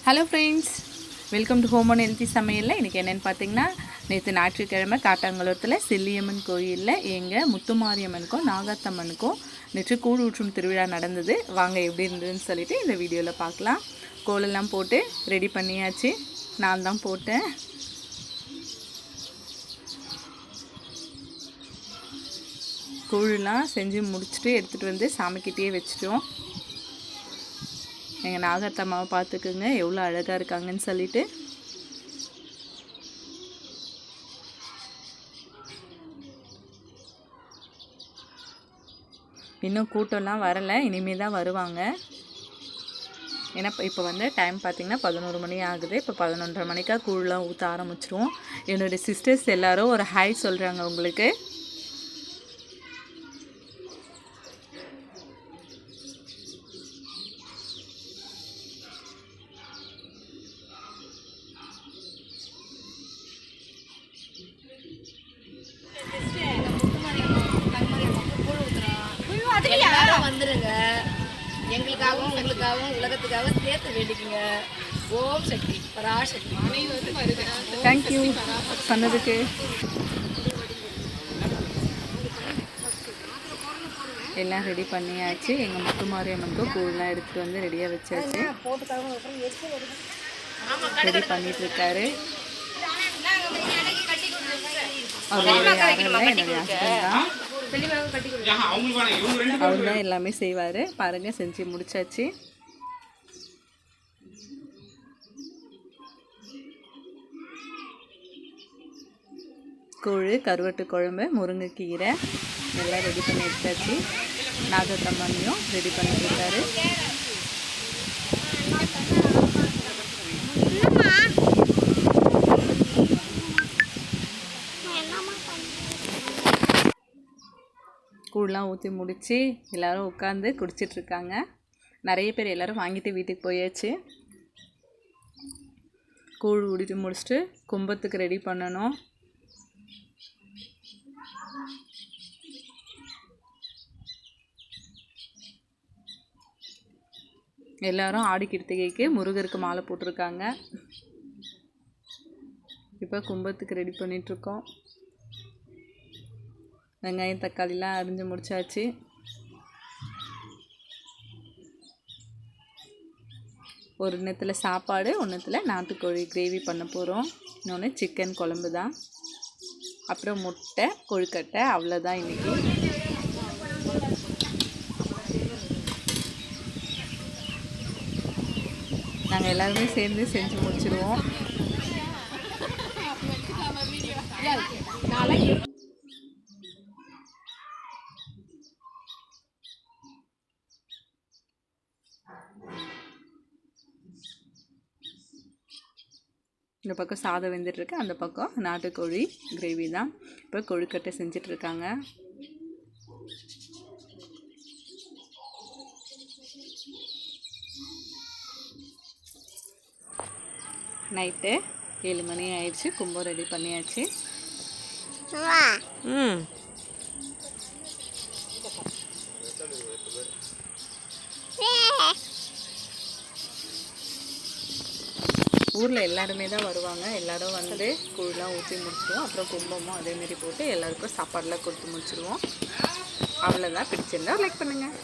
Hello friends, welcome to home and healthy சமையலில் இன்றைக்கி என்னென்னு பார்த்தீங்கன்னா, நேற்று ஞாயிற்றுக்கிழமை காட்டாங்குளத்தில் செல்லியம்மன் கோயிலில் எங்கள் முத்துமாரியம்மனுக்கும் நாகாத்தம்மனுக்கும் நேற்று கூழ் ஊற்றும் திருவிழா நடந்தது. வாங்க எப்படி இருந்ததுன்னு சொல்லிட்டு இந்த வீடியோவில் பார்க்கலாம். கோலெல்லாம் போட்டு ரெடி பண்ணியாச்சு. நான் தான் போட்டேன். கூழெலாம் செஞ்சு முடிச்சுட்டு எடுத்துகிட்டு வந்து சாமிக்கிட்டே வச்சுட்டோம். எங்கள் நாகத்தம்மாவை பார்த்துக்குங்க எவ்வளோ அழகாக இருக்காங்கன்னு சொல்லிட்டு. இன்னும் கூட்டம்லாம் வரலை, இனிமேல் தான் வருவாங்க. ஏன்னா இப்போ வந்து டைம் பார்த்திங்கன்னா 11 மணி ஆகுது. இப்போ 11:30 மணிக்காக கூழ்லாம் ஊற்ற ஆரம்பிச்சிருவோம். என்னுடைய சிஸ்டர்ஸ் எல்லோரும் ஒரு ஹாய் சொல்கிறாங்க உங்களுக்கு. வந்துருங்க, எங்களுக்காகவும் உங்களுக்காகவும் உலகத்துக்காகவும் சேர்த்து வேண்டிக்குங்க. ஓம் சக்தி பராசக்தி அனைவரும் வருது. தேங்க்யூ சொன்னதுக்கு. எல்லாம் ரெடி பண்ணியாச்சு. எங்கள் முத்துமாரியம்மனுக்கு கூழ்லாம் எடுத்துகிட்டு வந்து ரெடியாக வச்சாச்சு. ரெடி பண்ணிகிட்ருக்காரு. அவர் யாரும் இல்லை, என்னுடைய ஹஸ்பண்ட் தான். அவர் தான் எல்லாமே செய்வார். பாருங்கள், செஞ்சு முடிச்சாச்சு. கூழ், கருவாட்டு குழம்பு, முருங்கைக்கீரை எல்லாம் ரெடி பண்ணி எடுத்தாச்சு. நாகத்தம்மனையும் ரெடி பண்ணிட்டுருக்காரு. கூழ்லாம் ஊற்றி முடித்து எல்லோரும் உட்காந்து குடிச்சிட்ருக்காங்க. நிறைய பேர் எல்லோரும் வாங்கிட்டு வீட்டுக்கு போயாச்சு. கூழ் ஊடிட்டு முடிச்சுட்டு கும்பத்துக்கு ரெடி பண்ணணும். எல்லோரும் ஆடி கிருத்திகைக்கு முருகருக்கு மாலை போட்டிருக்காங்க. இப்போ கும்பத்துக்கு ரெடி பண்ணிகிட்ருக்கோம். வெங்காயம் தக்காளிலாம் அரிஞ்சு முடிச்சாச்சு. ஒரு நேரத்தில் சாப்பாடு, ஒன்றுத்தில் நாட்டுக்கோழி கிரேவி பண்ண போகிறோம். இன்னொன்று சிக்கன் குழம்பு தான். அப்புறம் முட்டை, கொழுக்கட்டை, அவ்வளோதான் இன்றைக்கி. நாங்கள் எல்லாருமே சேர்ந்து செஞ்சு முடிச்சிடுவோம். இந்த பக்கம் சாதம் வெந்துட்டுருக்கு, அந்த பக்கம் நாட்டுக்கோழி கிரேவி தான். இப்போ கொழுக்கட்டை செஞ்சிட்ருக்காங்க. நைட்டு 7 மணி ஆயிடுச்சு. கும்பம் ரெடி பண்ணியாச்சு. ஊரில் எல்லாருமே தான் வருவாங்க. எல்லோரும் வந்து கூழ்லாம் ஊற்றி முடிச்சிடுவோம். அப்புறம் கும்பமும் அதேமாரி போட்டு எல்லாருக்கும் சாப்பாடெலாம் கொடுத்து முடிச்சிடுவோம். அவ்வளோதான். பிடிச்சிருந்தா லைக் பண்ணுங்கள்.